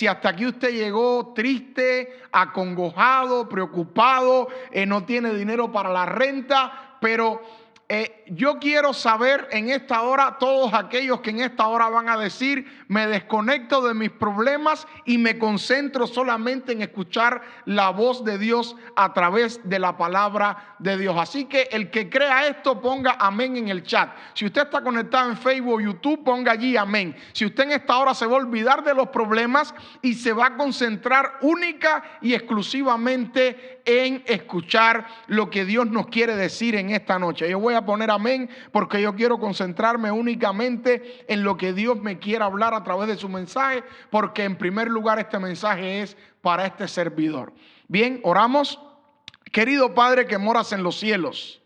si hasta aquí usted llegó triste, acongojado, preocupado, no tiene dinero para la renta, pero yo quiero saber en esta hora, todos aquellos que en esta hora van a decir, me desconecto de mis problemas y me concentro solamente en escuchar la voz de Dios a través de la palabra de Dios. Así que el que crea esto, ponga amén en el chat. Si usted está conectado en Facebook o YouTube, ponga allí amén. Si usted en esta hora se va a olvidar de los problemas y se va a concentrar única y exclusivamente en escuchar lo que Dios nos quiere decir en esta noche. Yo voy a poner amén porque yo quiero concentrarme únicamente en lo que Dios me quiera hablar a través de su mensaje, porque en primer lugar este mensaje es para este servidor. Bien, oramos. Querido Padre que moras en los cielos,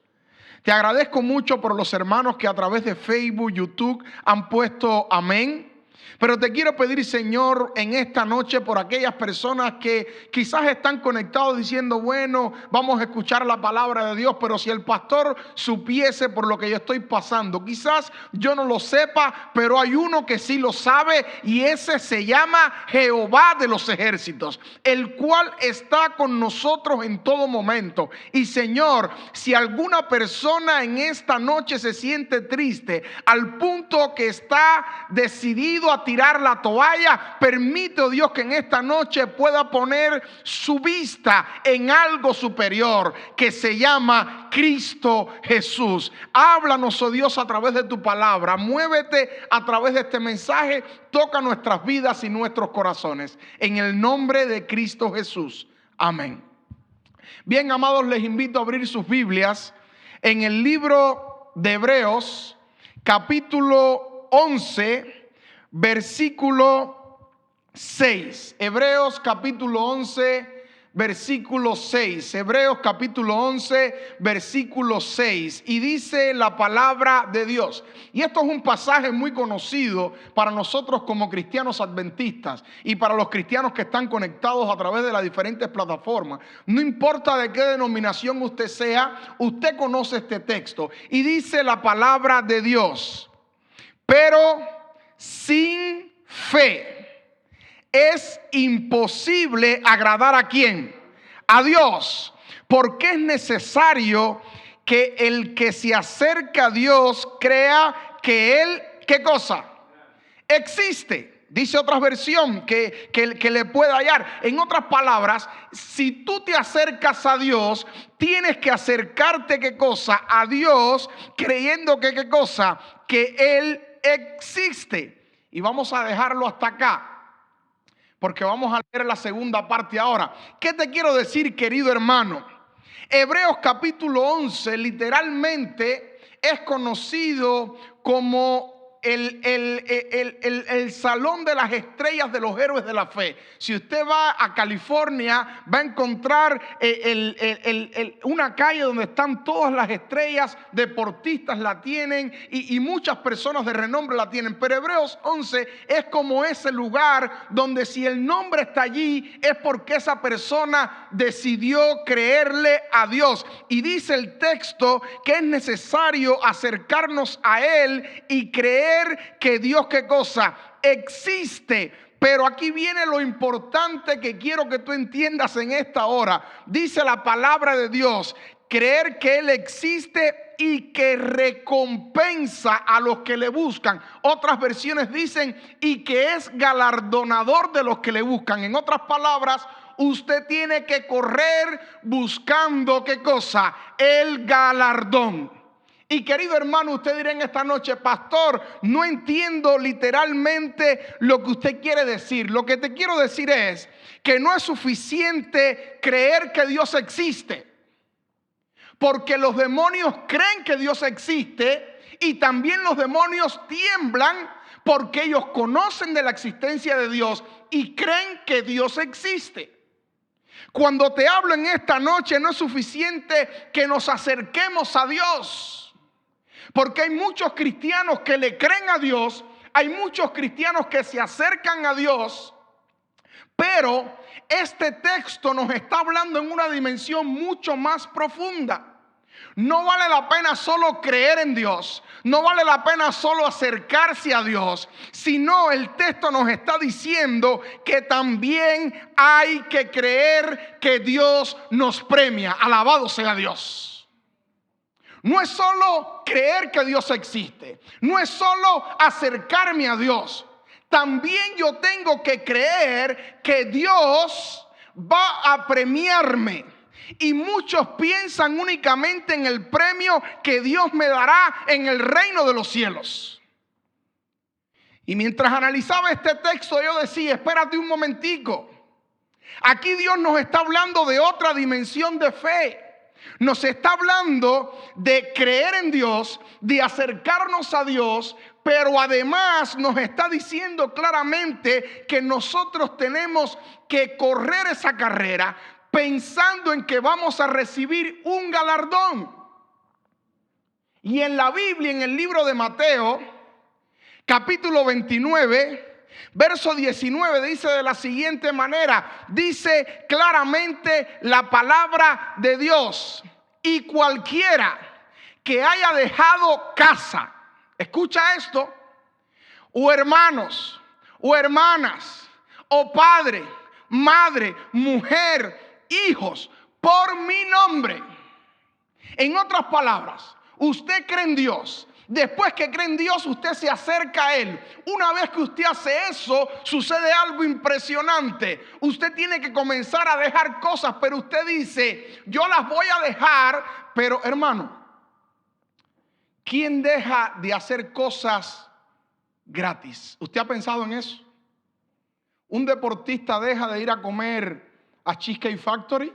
te agradezco mucho por los hermanos que a través de Facebook, YouTube han puesto amén. Pero te quiero pedir, Señor, en esta noche por aquellas personas que quizás están conectados diciendo, bueno, vamos a escuchar la palabra de Dios, pero si el pastor supiese por lo que yo estoy pasando, quizás yo no lo sepa, pero hay uno que sí lo sabe y ese se llama Jehová de los ejércitos, el cual está con nosotros en todo momento. Y Señor, si alguna persona en esta noche se siente triste al punto que está decidido a tirar la toalla, permite, oh Dios, que en esta noche pueda poner su vista en algo superior que se llama Cristo Jesús. Háblanos, oh Dios, a través de tu palabra. Muévete a través de este mensaje. Toca nuestras vidas y nuestros corazones. En el nombre de Cristo Jesús. Amén. Bien, amados, les invito a abrir sus Biblias en el libro de Hebreos, capítulo 11, versículo 6. Hebreos capítulo 11, versículo 6. Hebreos capítulo 11, versículo 6. Y dice la palabra de Dios. Y esto es un pasaje muy conocido para nosotros como cristianos adventistas y para los cristianos que están conectados a través de las diferentes plataformas. No importa de qué denominación usted sea, usted conoce este texto. Y dice la palabra de Dios. Pero sin fe es imposible agradar ¿a quién? A Dios, porque es necesario que el que se acerca a Dios crea que Él, ¿qué cosa? Existe. Dice otra versión que le puede hallar. En otras palabras, si tú te acercas a Dios, tienes que acercarte, ¿qué cosa? A Dios, creyendo que, ¿qué cosa? Que Él existe. Y vamos a dejarlo hasta acá, porque vamos a leer la segunda parte ahora. ¿Qué te quiero decir, querido hermano? Hebreos capítulo 11 literalmente es conocido como el salón de las estrellas de los héroes de la fe. Si usted va a California, va a encontrar una calle donde están todas las estrellas, deportistas la tienen y muchas personas de renombre la tienen. Pero Hebreos 11 es como ese lugar donde si el nombre está allí es porque esa persona decidió creerle a Dios. Y dice el texto que es necesario acercarnos a Él y creer que Dios, ¿qué cosa? Existe. Pero aquí viene lo importante que quiero que tú entiendas en esta hora. Dice la palabra de Dios, creer que Él existe y que recompensa a los que le buscan. Otras versiones dicen, y que es galardonador de los que le buscan. En otras palabras, usted tiene que correr buscando, ¿qué cosa? El galardón. Y querido hermano, usted dirá en esta noche, pastor, no entiendo literalmente lo que usted quiere decir. Lo que te quiero decir es que no es suficiente creer que Dios existe, porque los demonios creen que Dios existe y también los demonios tiemblan porque ellos conocen de la existencia de Dios y creen que Dios existe. Cuando te hablo en esta noche, no es suficiente que nos acerquemos a Dios, porque hay muchos cristianos que le creen a Dios, hay muchos cristianos que se acercan a Dios, pero este texto nos está hablando en una dimensión mucho más profunda. No vale la pena solo creer en Dios. No vale la pena solo acercarse a Dios, sino el texto nos está diciendo que también hay que creer que Dios nos premia. Alabado sea Dios. No es solo creer que Dios existe. No es solo acercarme a Dios. También yo tengo que creer que Dios va a premiarme. Y muchos piensan únicamente en el premio que Dios me dará en el reino de los cielos. Y mientras analizaba este texto, yo decía, espérate un momentico. Aquí Dios nos está hablando de otra dimensión de fe. Nos está hablando de creer en Dios, de acercarnos a Dios, pero además nos está diciendo claramente que nosotros tenemos que correr esa carrera pensando en que vamos a recibir un galardón. Y en la Biblia, en el libro de Mateo, capítulo 29, verso 19, dice de la siguiente manera, dice claramente la palabra de Dios: y cualquiera que haya dejado casa, escucha esto, o hermanos, o hermanas, o padre, madre, mujer, hijos, por mi nombre. En otras palabras, usted cree en Dios. Después que cree en Dios, usted se acerca a Él. Una vez que usted hace eso, sucede algo impresionante. Usted tiene que comenzar a dejar cosas, pero usted dice, yo las voy a dejar. Pero hermano, ¿quién deja de hacer cosas gratis? ¿Usted ha pensado en eso? ¿Un deportista deja de ir a comer a Cheesecake Factory?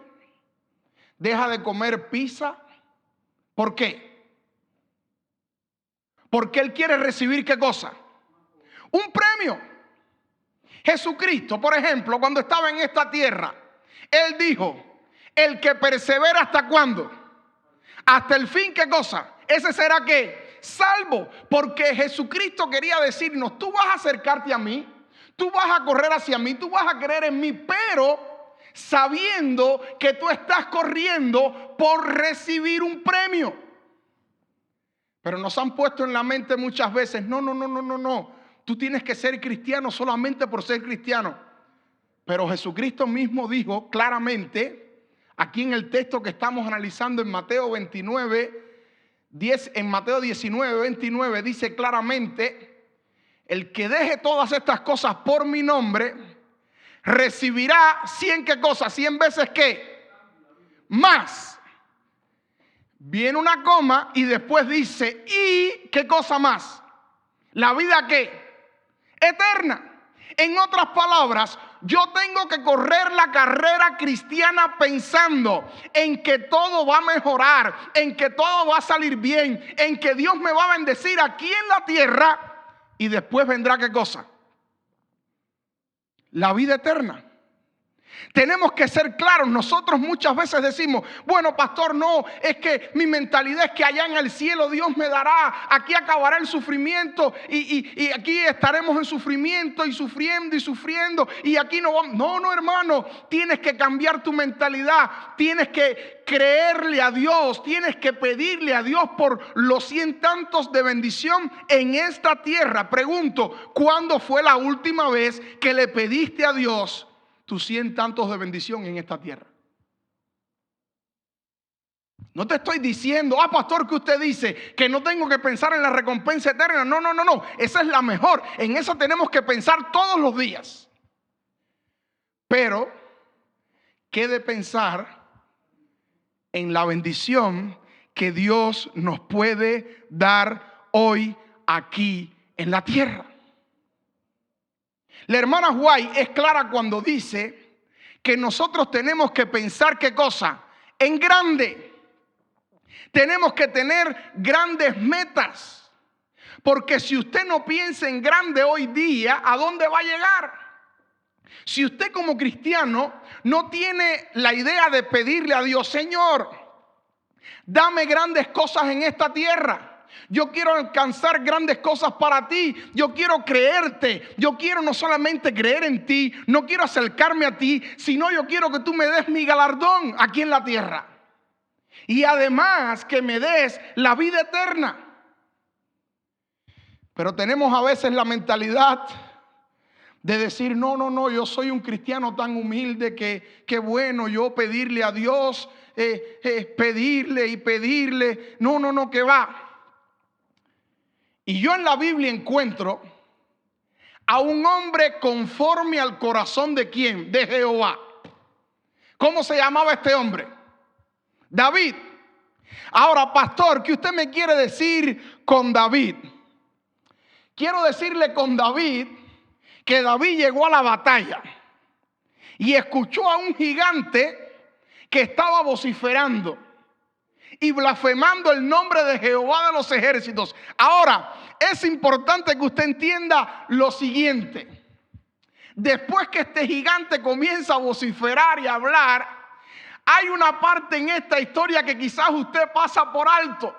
¿Deja de comer pizza? ¿Por qué? Porque él quiere recibir ¿qué cosa? Un premio. Jesucristo, por ejemplo, cuando estaba en esta tierra, él dijo, el que persevera ¿hasta cuándo? Hasta el fin, ¿qué cosa? Ese será ¿qué? Salvo. Porque Jesucristo quería decirnos, tú vas a acercarte a mí, tú vas a correr hacia mí, tú vas a creer en mí, pero sabiendo que tú estás corriendo por recibir un premio. Pero nos han puesto en la mente muchas veces, no. Tú tienes que ser cristiano solamente por ser cristiano. Pero Jesucristo mismo dijo claramente, aquí en el texto que estamos analizando en Mateo 29, 10, en Mateo 19, 29, dice claramente, el que deje todas estas cosas por mi nombre, recibirá 100 ¿qué cosas? 100 veces ¿qué? Más. Viene una coma y después dice, ¿y qué cosa más? ¿La vida qué? Eterna. En otras palabras, yo tengo que correr la carrera cristiana pensando en que todo va a mejorar, en que todo va a salir bien, en que Dios me va a bendecir aquí en la tierra y después vendrá ¿qué cosa? La vida eterna. Tenemos que ser claros. Nosotros muchas veces decimos, bueno, pastor, no, es que mi mentalidad es que allá en el cielo Dios me dará, aquí acabará el sufrimiento y aquí estaremos en sufrimiento y sufriendo y aquí no vamos. No, hermano, tienes que cambiar tu mentalidad, tienes que creerle a Dios, tienes que pedirle a Dios por los 100 tantos de bendición en esta tierra. Pregunto, ¿cuándo fue la última vez que le pediste a Dios tus 100 tantos de bendición en esta tierra? No te estoy diciendo, pastor, que usted dice que no tengo que pensar en la recompensa eterna. No. Esa es la mejor. En esa tenemos que pensar todos los días. Pero, ¿qué de pensar en la bendición que Dios nos puede dar hoy aquí en la tierra? La hermana White es clara cuando dice que nosotros tenemos que pensar ¿qué cosa? En grande. Tenemos que tener grandes metas. Porque si usted no piensa en grande hoy día, ¿a dónde va a llegar? Si usted como cristiano no tiene la idea de pedirle a Dios, Señor, dame grandes cosas en esta tierra. Yo quiero alcanzar grandes cosas para ti. Yo quiero creerte. Yo quiero no solamente creer en ti, no quiero acercarme a ti, sino yo quiero que tú me des mi galardón aquí en la tierra. y además que me des la vida eterna. Pero tenemos a veces la mentalidad de decir, no, yo soy un cristiano tan humilde que bueno yo pedirle a Dios, pedirle y pedirle. No, que va. Y yo en la Biblia encuentro a un hombre conforme al corazón de ¿quién? De Jehová. ¿Cómo se llamaba este hombre? David. Ahora, pastor, ¿qué usted me quiere decir con David? Quiero decirle con David que David llegó a la batalla y escuchó a un gigante que estaba vociferando y blasfemando el nombre de Jehová de los ejércitos. Ahora, es importante que usted entienda lo siguiente. Después que este gigante comienza a vociferar y a hablar, hay una parte en esta historia que quizás usted pasa por alto.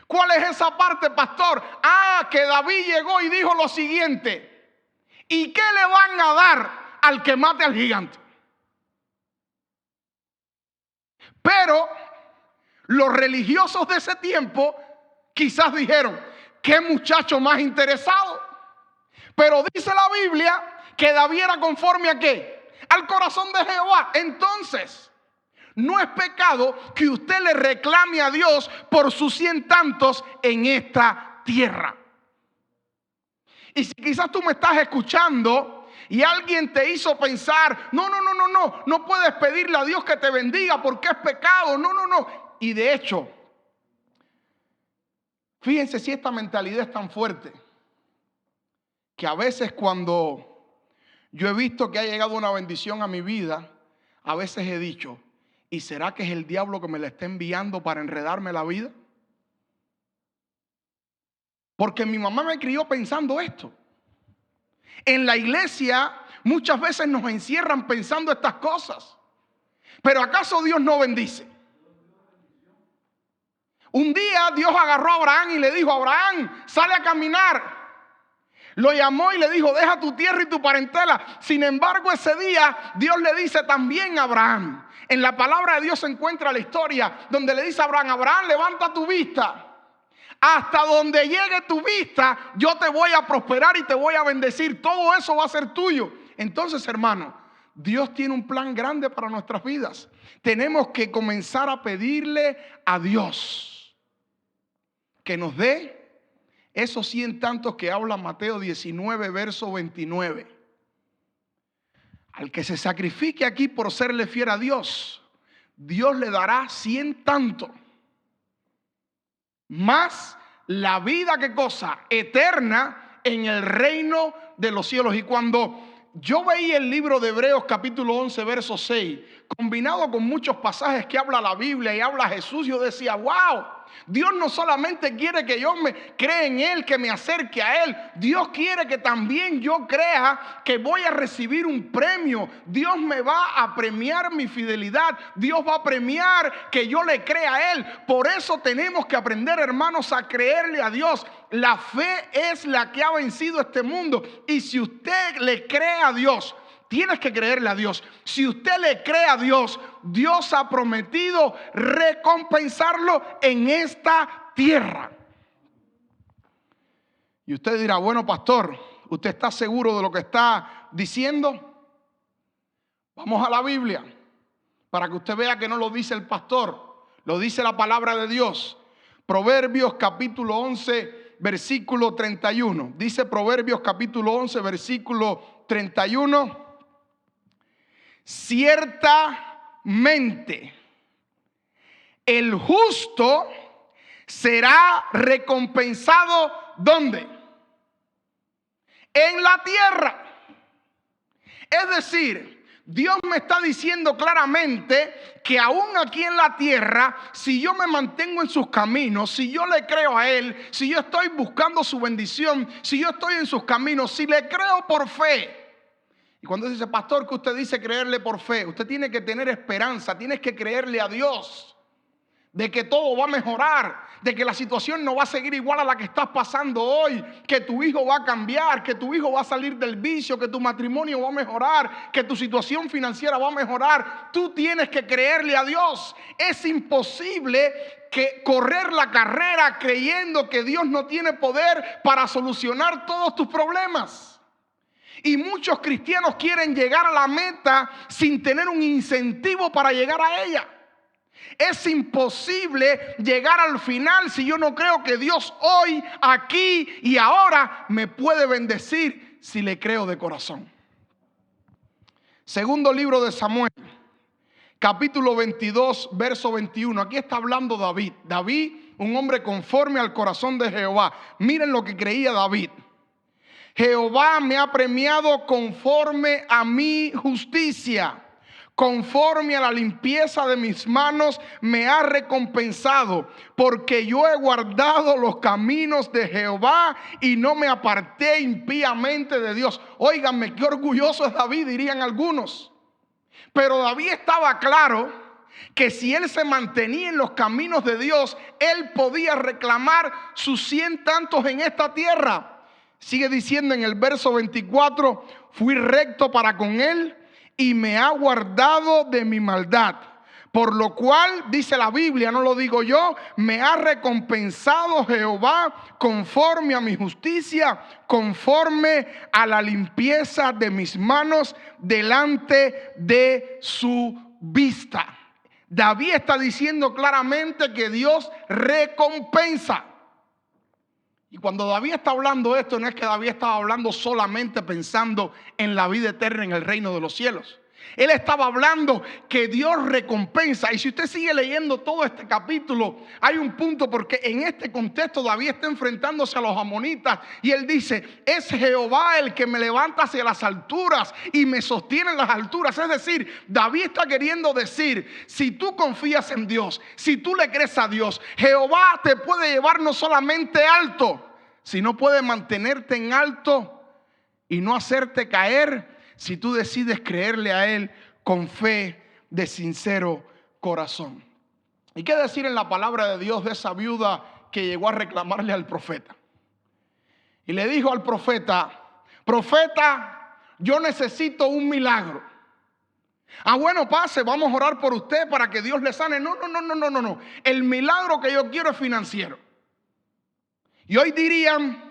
¿Cuál es esa parte, pastor? Que David llegó y dijo lo siguiente: ¿y qué le van a dar al que mate al gigante? Pero los religiosos de ese tiempo quizás dijeron, ¿qué muchacho más interesado? Pero dice la Biblia que David era conforme a ¿qué? Al corazón de Jehová. Entonces, no es pecado que usted le reclame a Dios por sus 100 tantos en esta tierra. Y si quizás tú me estás escuchando y alguien te hizo pensar, no puedes pedirle a Dios que te bendiga porque es pecado, no. Y de hecho, fíjense si esta mentalidad es tan fuerte, que a veces cuando yo he visto que ha llegado una bendición a mi vida, a veces he dicho, ¿y será que es el diablo que me la está enviando para enredarme la vida? Porque mi mamá me crió pensando esto. En la iglesia muchas veces nos encierran pensando estas cosas. Pero ¿acaso Dios no bendice? Un día Dios agarró a Abraham y le dijo, Abraham, sale a caminar. Lo llamó y le dijo, deja tu tierra y tu parentela. Sin embargo, ese día Dios le dice también a Abraham. En la palabra de Dios se encuentra la historia donde le dice a Abraham, Abraham, levanta tu vista. Hasta donde llegue tu vista, yo te voy a prosperar y te voy a bendecir. Todo eso va a ser tuyo. Entonces, hermano, Dios tiene un plan grande para nuestras vidas. Tenemos que comenzar a pedirle a Dios que nos dé esos 100 tantos que habla Mateo 19, verso 29. Al que se sacrifique aquí por serle fiel a Dios, Dios le dará 100 tantos. Más la vida, ¿qué cosa? Eterna en el reino de los cielos. Y cuando yo veía el libro de Hebreos capítulo 11, verso 6, combinado con muchos pasajes que habla la Biblia y habla Jesús, yo decía, wow, Dios no solamente quiere que yo me crea en Él, que me acerque a Él. Dios quiere que también yo crea que voy a recibir un premio. Dios me va a premiar mi fidelidad. Dios va a premiar que yo le crea a Él. Por eso tenemos que aprender, hermanos, a creerle a Dios. La fe es la que ha vencido este mundo. Y si usted le cree a Dios, tienes que creerle a Dios. Si usted le cree a Dios, Dios ha prometido recompensarlo en esta tierra. Y usted dirá, bueno, pastor, ¿usted está seguro de lo que está diciendo? Vamos a la Biblia para que usted vea que no lo dice el pastor, lo dice la palabra de Dios. Proverbios capítulo 11, versículo 31. Dice Proverbios capítulo 11, versículo 31. Ciertamente el justo será recompensado ¿dónde? En la tierra. Es decir, Dios me está diciendo claramente que aún aquí en la tierra, si yo me mantengo en sus caminos, si yo le creo a Él, si yo estoy buscando su bendición, si yo estoy en sus caminos, si le creo por fe. Y cuando dice, pastor, que usted dice creerle por fe, usted tiene que tener esperanza, tienes que creerle a Dios de que todo va a mejorar, de que la situación no va a seguir igual a la que estás pasando hoy, que tu hijo va a cambiar, que tu hijo va a salir del vicio, que tu matrimonio va a mejorar, que tu situación financiera va a mejorar. Tú tienes que creerle a Dios. Es imposible que correr la carrera creyendo que Dios no tiene poder para solucionar todos tus problemas. Y muchos cristianos quieren llegar a la meta sin tener un incentivo para llegar a ella. Es imposible llegar al final si yo no creo que Dios hoy, aquí y ahora me puede bendecir si le creo de corazón. Segundo libro de Samuel, capítulo 22, verso 21. Aquí está hablando David. David, un hombre conforme al corazón de Jehová. Miren lo que creía David. Jehová me ha premiado conforme a mi justicia. Conforme a la limpieza de mis manos me ha recompensado, porque yo he guardado los caminos de Jehová y no me aparté impíamente de Dios. Óiganme, qué orgulloso es David, dirían algunos. Pero David estaba claro que si él se mantenía en los caminos de Dios, él podía reclamar sus 100 tantos en esta tierra. Sigue diciendo en el verso 24, fui recto para con él y me ha guardado de mi maldad. Por lo cual, dice la Biblia, no lo digo yo, me ha recompensado Jehová conforme a mi justicia, conforme a la limpieza de mis manos delante de su vista. David está diciendo claramente que Dios recompensa. Y cuando David está hablando esto, no es que David estaba hablando solamente pensando en la vida eterna en el reino de los cielos. Él estaba hablando que Dios recompensa. Y si usted sigue leyendo todo este capítulo, hay un punto, porque en este contexto David está enfrentándose a los amonitas y él dice, es Jehová el que me levanta hacia las alturas y me sostiene en las alturas. Es decir, David está queriendo decir, si tú confías en Dios, si tú le crees a Dios, Jehová te puede llevar no solamente alto, sino puede mantenerte en alto y no hacerte caer, si tú decides creerle a Él con fe de sincero corazón. ¿Y qué decir en la palabra de Dios de esa viuda que llegó a reclamarle al profeta? Y le dijo al profeta, profeta, yo necesito un milagro. Ah, bueno, pase, vamos a orar por usted para que Dios le sane. No. El milagro que yo quiero es financiero. Y hoy dirían,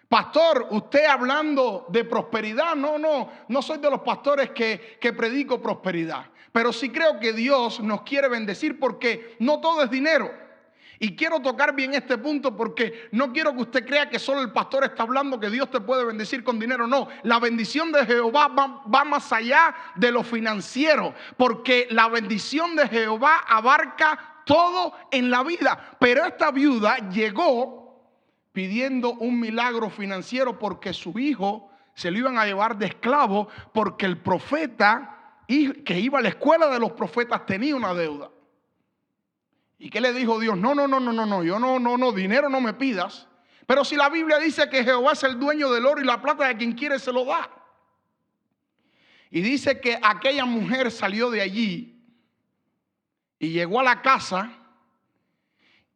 pastor, usted hablando de prosperidad. No soy de los pastores que predico prosperidad. Pero sí creo que Dios nos quiere bendecir, porque no todo es dinero. Y quiero tocar bien este punto, porque no quiero que usted crea que solo el pastor está hablando que Dios te puede bendecir con dinero. No, la bendición de Jehová va más allá de lo financiero, porque la bendición de Jehová abarca todo en la vida. Pero esta viuda llegó pidiendo un milagro financiero porque su hijo se lo iban a llevar de esclavo, porque el profeta que iba a la escuela de los profetas tenía una deuda. ¿Y qué le dijo Dios? No, yo no, dinero no me pidas. Pero si la Biblia dice que Jehová es el dueño del oro y la plata, de quien quiere se lo da. Y dice que aquella mujer salió de allí y llegó a la casa,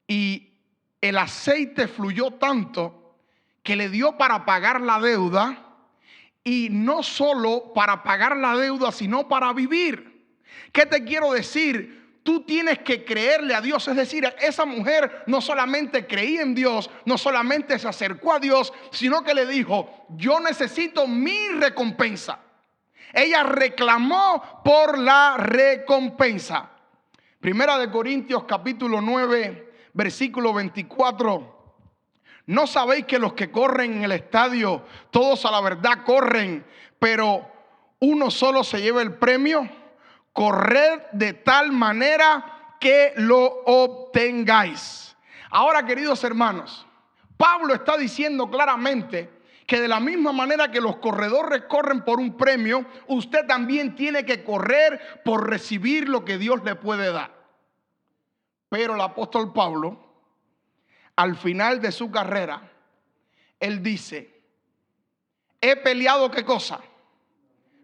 y el aceite fluyó tanto que le dio para pagar la deuda, y no solo para pagar la deuda, sino para vivir. ¿Qué te quiero decir? Tú tienes que creerle a Dios. Es decir, esa mujer no solamente creía en Dios, no solamente se acercó a Dios, sino que le dijo, yo necesito mi recompensa. Ella reclamó por la recompensa. Primera de Corintios capítulo 9, versículo 24. ¿No sabéis que los que corren en el estadio, todos a la verdad corren, pero uno solo se lleva el premio? Corred de tal manera que lo obtengáis. Ahora, queridos hermanos, Pablo está diciendo claramente que de la misma manera que los corredores corren por un premio, usted también tiene que correr por recibir lo que Dios le puede dar. Pero el apóstol Pablo, al final de su carrera, él dice, he peleado ¿qué cosa?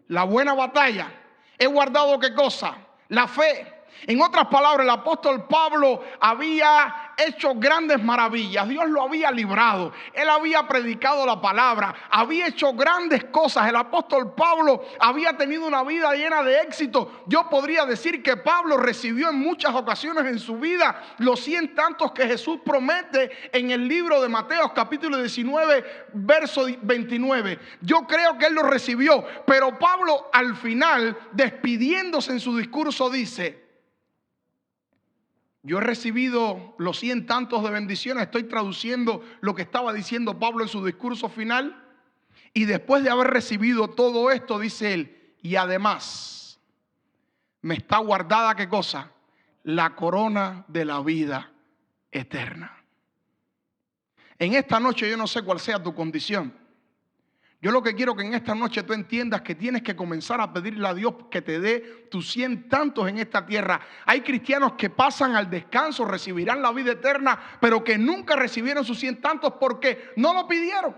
La buena batalla. He guardado ¿qué cosa? La fe. En otras palabras, el apóstol Pablo había hecho grandes maravillas. Dios lo había librado. Él había predicado la palabra. Había hecho grandes cosas. El apóstol Pablo había tenido una vida llena de éxito. Yo podría decir que Pablo recibió en muchas ocasiones en su vida los 100 tantos que Jesús promete en el libro de Mateo, capítulo 19, verso 29. Yo creo que él lo recibió. Pero Pablo, al final, despidiéndose en su discurso, dice: yo he recibido los 100 tantos de bendiciones. Estoy traduciendo lo que estaba diciendo Pablo en su discurso final. Y después de haber recibido todo esto, dice él, y además me está guardada, ¿qué cosa? La corona de la vida eterna. En esta noche yo no sé cuál sea tu condición. Yo lo que quiero que en esta noche tú entiendas que tienes que comenzar a pedirle a Dios que te dé tus 100 tantos en esta tierra. Hay cristianos que pasan al descanso, recibirán la vida eterna, pero que nunca recibieron sus 100 tantos porque no lo pidieron.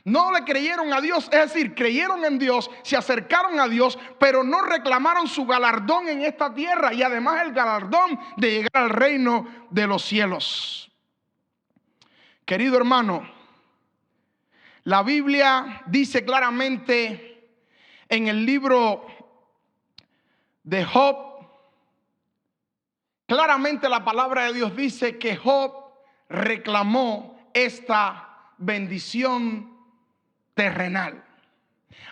No le creyeron a Dios, es decir, creyeron en Dios, se acercaron a Dios, pero no reclamaron su galardón en esta tierra y además el galardón de llegar al reino de los cielos. Querido hermano, la Biblia dice claramente en el libro de Job, claramente la palabra de Dios dice que Job reclamó esta bendición terrenal.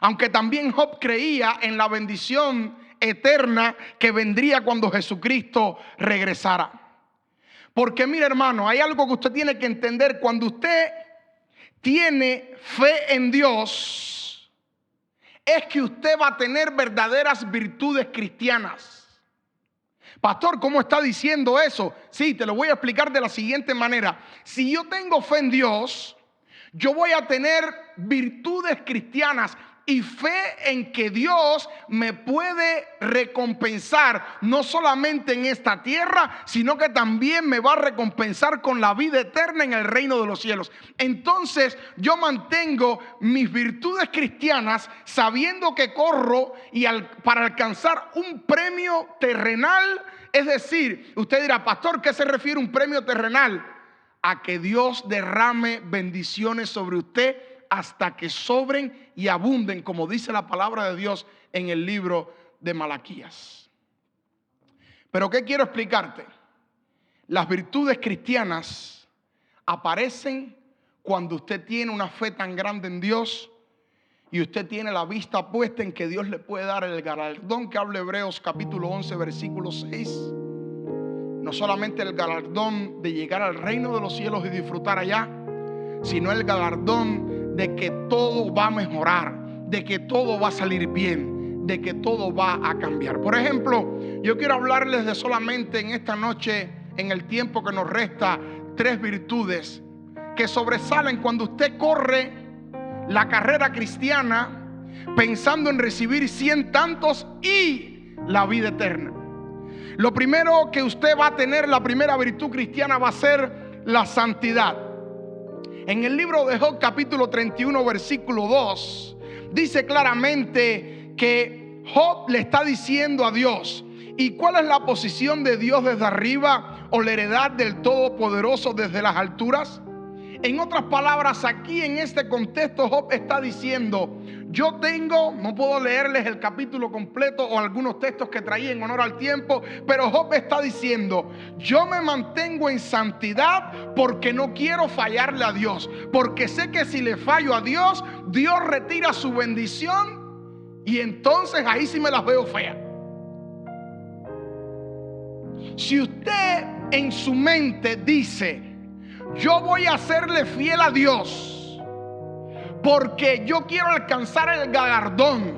Aunque también Job creía en la bendición eterna que vendría cuando Jesucristo regresara. Porque mire, hermano, hay algo que usted tiene que entender. Cuando usted tiene fe en Dios, es que usted va a tener verdaderas virtudes cristianas. Pastor, ¿cómo está diciendo eso? Sí, te lo voy a explicar de la siguiente manera. Si yo tengo fe en Dios, yo voy a tener virtudes cristianas y fe en que Dios me puede recompensar no solamente en esta tierra, sino que también me va a recompensar con la vida eterna en el reino de los cielos. Entonces yo mantengo mis virtudes cristianas sabiendo que corro para alcanzar un premio terrenal. Es decir, usted dirá, pastor, ¿qué se refiere un premio terrenal? A que Dios derrame bendiciones sobre usted hasta que sobren y abunden, como dice la palabra de Dios en el libro de Malaquías. Pero ¿qué quiero explicarte? Las virtudes cristianas aparecen cuando usted tiene una fe tan grande en Dios y usted tiene la vista puesta en que Dios le puede dar el galardón que habla Hebreos capítulo 11 versículo 6. No solamente el galardón de llegar al reino de los cielos y disfrutar allá, sino el galardón de que todo va a mejorar, de que todo va a salir bien, de que todo va a cambiar. Por ejemplo, yo quiero hablarles de solamente en esta noche, en el tiempo que nos resta, 3 virtudes que sobresalen cuando usted corre la carrera cristiana pensando en recibir 100 tantos y la vida eterna. Lo primero que usted va a tener, la primera virtud cristiana, va a ser la santidad. En el libro de Job capítulo 31 versículo 2 dice claramente que Job le está diciendo a Dios: ¿y cuál es la posición de Dios desde arriba o la heredad del Todopoderoso desde las alturas? En otras palabras, aquí en este contexto Job está diciendo: yo tengo, no puedo leerles el capítulo completo o algunos textos que traía en honor al tiempo, pero Job está diciendo: yo me mantengo en santidad porque no quiero fallarle a Dios, porque sé que si le fallo a Dios, Dios retira su bendición y entonces ahí sí me las veo feas. Si usted en su mente dice: yo voy a serle fiel a Dios porque yo quiero alcanzar el galardón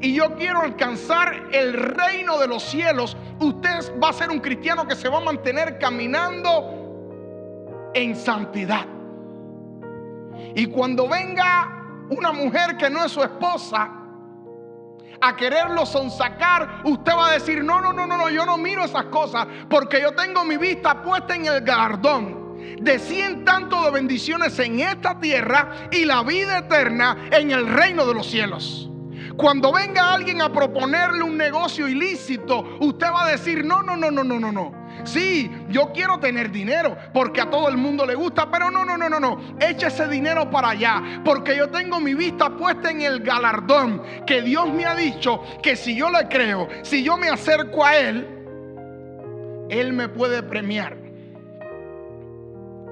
y yo quiero alcanzar el reino de los cielos, usted va a ser un cristiano que se va a mantener caminando en santidad. Y cuando venga una mujer que no es su esposa a quererlo sonsacar, usted va a decir: no, yo no miro esas cosas, porque yo tengo mi vista puesta en el galardón de 100 tantos de bendiciones en esta tierra y la vida eterna en el reino de los cielos. Cuando venga alguien a proponerle un negocio ilícito, usted va a decir, no. Sí, yo quiero tener dinero porque a todo el mundo le gusta, pero no. Eche ese dinero para allá, porque yo tengo mi vista puesta en el galardón que Dios me ha dicho que si yo le creo, si yo me acerco a Él, Él me puede premiar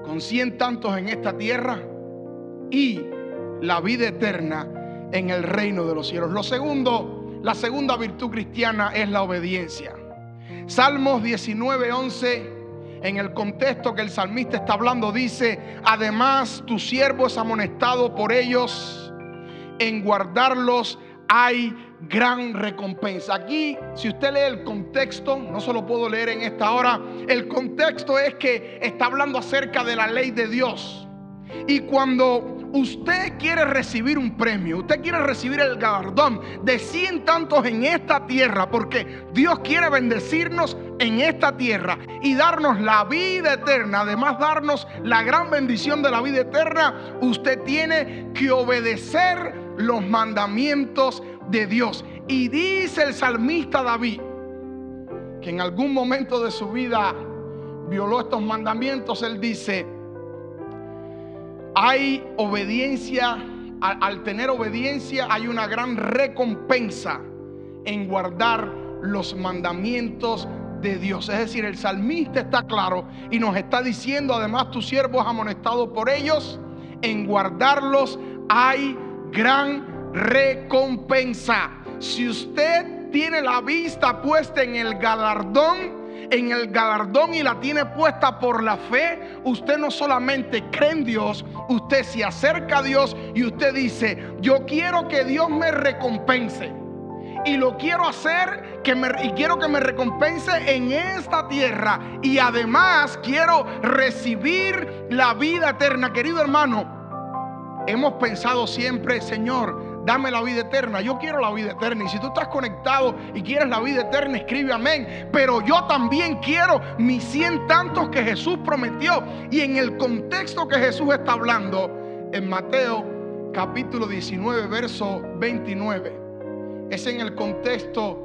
con 100 tantos en esta tierra y la vida eterna en el reino de los cielos. La segunda virtud cristiana es la obediencia. Salmos 19:11, en el contexto que el salmista está hablando, dice: además tu siervo es amonestado por ellos, en guardarlos hay gran recompensa. Aquí, si usted lee el contexto, no se lo puedo leer en esta hora, el contexto es que está hablando acerca de la ley de Dios. Y cuando usted quiere recibir un premio, usted quiere recibir el galardón de 100 tantos en esta tierra, porque Dios quiere bendecirnos en esta tierra y darnos la vida eterna, además darnos la gran bendición de la vida eterna, usted tiene que obedecer los mandamientos de Dios. Y dice el salmista David que en algún momento de su vida violó estos mandamientos. Él dice: hay obediencia, al tener obediencia hay una gran recompensa en guardar los mandamientos de Dios. Es decir, el salmista está claro y nos está diciendo: además tu siervo es amonestado por ellos, en guardarlos hay gran recompensa. Si usted tiene la vista puesta en el galardón y la tiene puesta por la fe, usted no solamente cree en Dios, usted se acerca a Dios y usted dice: yo quiero que Dios me recompense y lo quiero hacer, y quiero que me recompense en esta tierra, y además quiero recibir la vida eterna. Querido hermano, hemos pensado siempre: Señor, dame la vida eterna. Yo quiero la vida eterna. Y si tú estás conectado y quieres la vida eterna, escribe amén. Pero yo también quiero mis 100 tantos que Jesús prometió. Y en el contexto que Jesús está hablando, en Mateo capítulo 19, verso 29, es en el contexto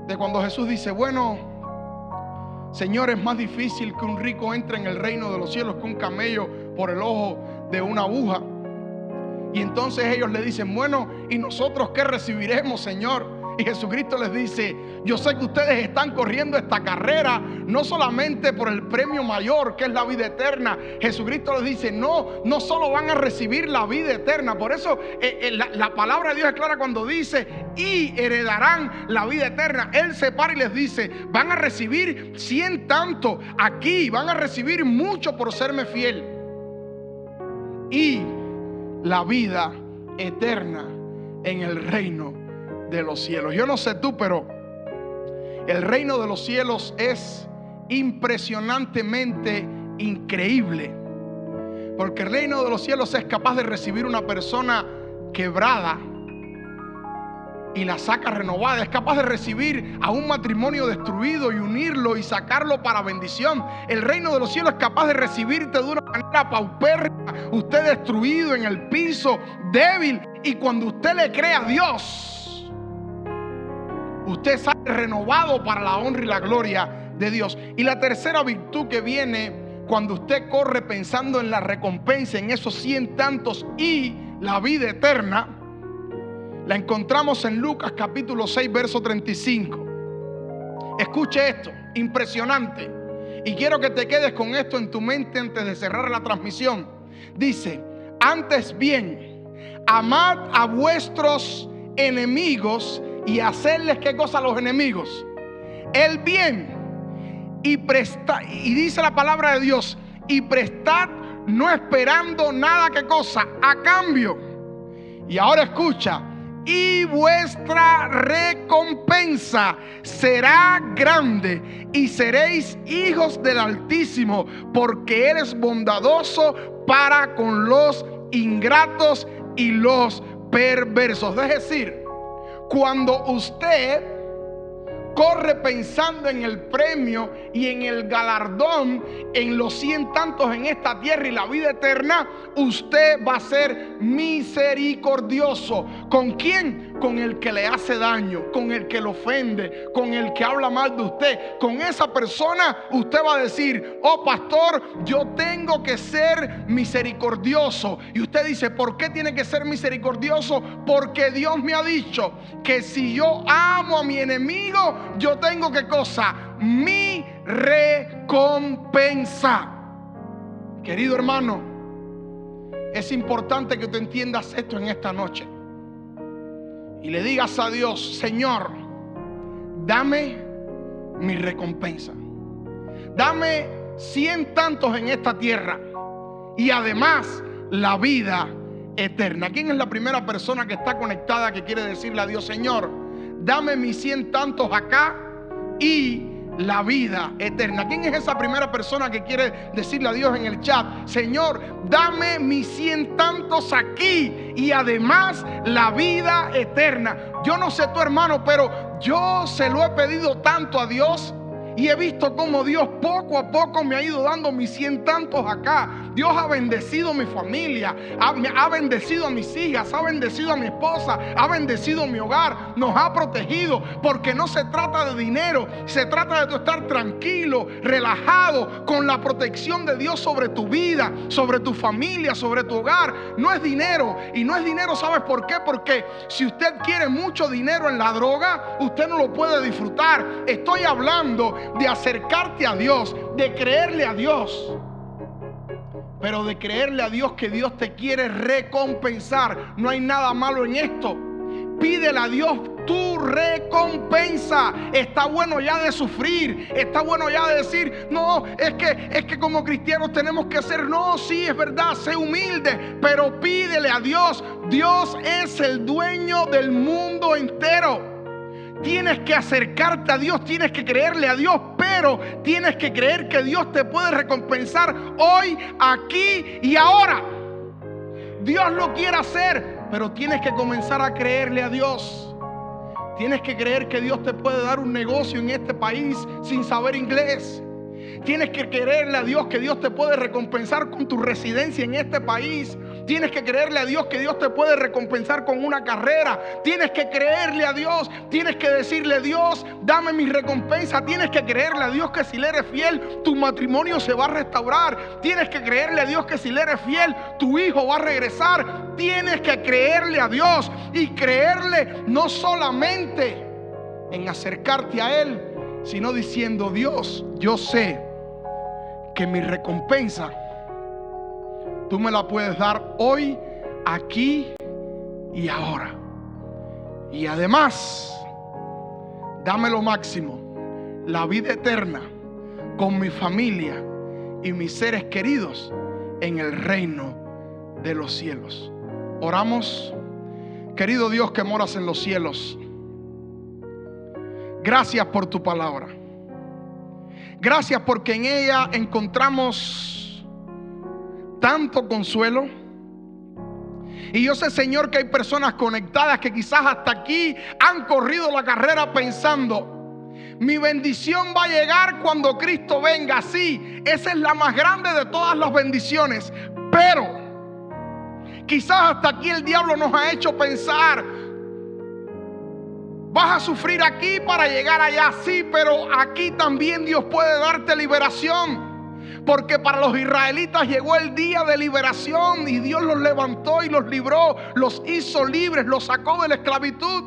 de cuando Jesús dice: bueno, Señor, es más difícil que un rico entre en el reino de los cielos que un camello por el ojo de una aguja. Y entonces ellos le dicen: bueno, ¿y nosotros qué recibiremos, Señor? Y Jesucristo les dice: yo sé que ustedes están corriendo esta carrera no solamente por el premio mayor, que es la vida eterna. Jesucristo les dice: no solo van a recibir la vida eterna. Por eso la palabra de Dios es clara cuando dice: y heredarán la vida eterna. Él se para y les dice: van a recibir 100 tanto aquí, van a recibir mucho por serme fiel, y la vida eterna en el reino de los cielos. Yo no sé tú, pero el reino de los cielos es impresionantemente increíble, porque el reino de los cielos es capaz de recibir una persona quebrada y la saca renovada. Es capaz de recibir a un matrimonio destruido y unirlo y sacarlo para bendición. El reino de los cielos es capaz de recibirte de una manera paupérrima, usted destruido en el piso, débil, y cuando usted le cree a Dios, usted sale renovado para la honra y la gloria de Dios. Y la tercera virtud que viene cuando usted corre pensando en la recompensa, en esos 100 tantos y la vida eterna, la encontramos en Lucas capítulo 6, verso 35. Escuche esto, impresionante. Y quiero que te quedes con esto en tu mente antes de cerrar la transmisión. Dice: antes bien, amad a vuestros enemigos y hacerles, ¿qué cosa a los enemigos? El bien. Y dice la palabra de Dios: y prestad no esperando nada, ¿qué cosa? A cambio. Y ahora escucha: y vuestra recompensa será grande y seréis hijos del Altísimo, porque Él es bondadoso para con los ingratos y los perversos. Es decir, cuando usted corre pensando en el premio y en el galardón, en los 100 tantos en esta tierra y la vida eterna, usted va a ser misericordioso. ¿Con quién? con el que le hace daño, con el que lo ofende, con el que habla mal de usted. Con esa persona usted va a decir: oh pastor, yo tengo que ser misericordioso. Y usted dice: ¿por qué tiene que ser misericordioso? Porque Dios me ha dicho que si yo amo a mi enemigo, yo tengo ¿qué cosa? Mi recompensa. Querido hermano, es importante que tú entiendas esto en esta noche y le digas a Dios: Señor, dame mi recompensa. Dame 100 tantos en esta tierra y además la vida eterna. ¿Quién es la primera persona que está conectada que quiere decirle a Dios: Señor, dame mis 100 tantos acá y la vida eterna? ¿Quién es esa primera persona que quiere decirle a Dios en el chat: Señor, dame mis 100 tantos aquí y además la vida eterna? Yo no sé tu hermano, pero yo se lo he pedido tanto a Dios y he visto cómo Dios poco a poco me ha ido dando mis 100 tantos acá. Dios ha bendecido mi familia, ha bendecido a mis hijas, ha bendecido a mi esposa, ha bendecido mi hogar, nos ha protegido. Porque no se trata de dinero, se trata de tú estar tranquilo, relajado, con la protección de Dios sobre tu vida, sobre tu familia, sobre tu hogar. No es dinero. Y no es dinero, ¿sabes por qué? Porque si usted quiere mucho dinero en la droga, usted no lo puede disfrutar. Estoy hablando de acercarte a Dios, de creerle a Dios, pero de creerle a Dios que Dios te quiere recompensar. No hay nada malo en esto. Pídele a Dios tu recompensa. Está bueno ya de sufrir, está bueno ya de decir: no, es que como cristianos tenemos que ser. No, sí, es verdad, sé humilde, pero pídele a Dios. Dios es el dueño del mundo entero. Tienes que acercarte a Dios, tienes que creerle a Dios, pero tienes que creer que Dios te puede recompensar hoy, aquí y ahora. Dios lo quiere hacer, pero tienes que comenzar a creerle a Dios. Tienes que creer que Dios te puede dar un negocio en este país sin saber inglés. Tienes que creerle a Dios que Dios te puede recompensar con tu residencia en este país. Tienes que creerle a Dios que Dios te puede recompensar con una carrera. Tienes que creerle a Dios. Tienes que decirle: Dios, dame mi recompensa. Tienes que creerle a Dios que si le eres fiel, tu matrimonio se va a restaurar. Tienes que creerle a Dios que si le eres fiel, tu hijo va a regresar. Tienes que creerle a Dios y creerle no solamente en acercarte a Él, sino diciendo: Dios, yo sé que mi recompensa tú me la puedes dar hoy, aquí y ahora. Y además, dame lo máximo, la vida eterna con mi familia y mis seres queridos en el reino de los cielos. Oramos. Querido Dios que moras en los cielos, gracias por tu palabra. Gracias porque en ella encontramos tanto consuelo. Y yo sé, Señor, que hay personas conectadas que quizás hasta aquí han corrido la carrera pensando: mi bendición va a llegar cuando Cristo venga. Sí, esa es la más grande de todas las bendiciones. Pero quizás hasta aquí el diablo nos ha hecho pensar: vas a sufrir aquí para llegar allá. Sí, pero aquí también Dios puede darte liberación. Porque para los israelitas llegó el día de liberación y Dios los levantó y los libró, los hizo libres, los sacó de la esclavitud.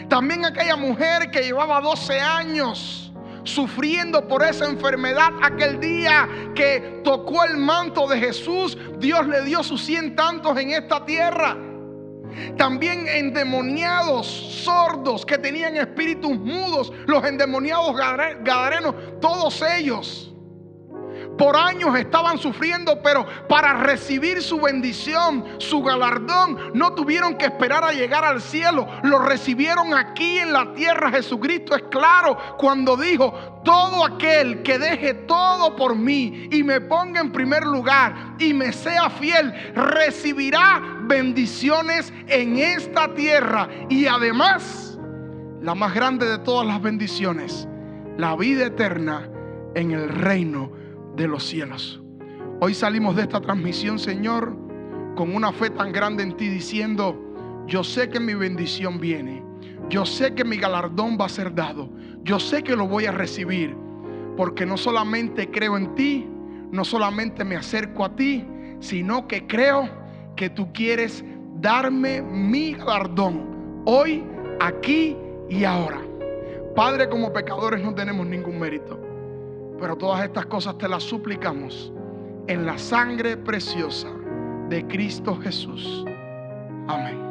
También aquella mujer que llevaba 12 años sufriendo por esa enfermedad, aquel día que tocó el manto de Jesús, Dios le dio sus 100 tantos en esta tierra. También endemoniados, sordos, que tenían espíritus mudos, los endemoniados gadarenos, todos ellos por años estaban sufriendo, pero para recibir su bendición, su galardón, no tuvieron que esperar a llegar al cielo. Lo recibieron aquí en la tierra. Jesucristo es claro cuando dijo: todo aquel que deje todo por mí y me ponga en primer lugar y me sea fiel, recibirá bendiciones en esta tierra. Y además, la más grande de todas las bendiciones, la vida eterna en el reino de los cielos. Hoy salimos de esta transmisión, Señor, con una fe tan grande en ti, diciendo: yo sé que mi bendición viene. Yo sé que mi galardón va a ser dado. Yo sé que lo voy a recibir. Porque no solamente creo en ti, no solamente me acerco a ti, sino que creo que tú quieres darme mi galardón hoy, aquí y ahora. Padre, como pecadores no tenemos ningún mérito, pero todas estas cosas te las suplicamos en la sangre preciosa de Cristo Jesús. Amén.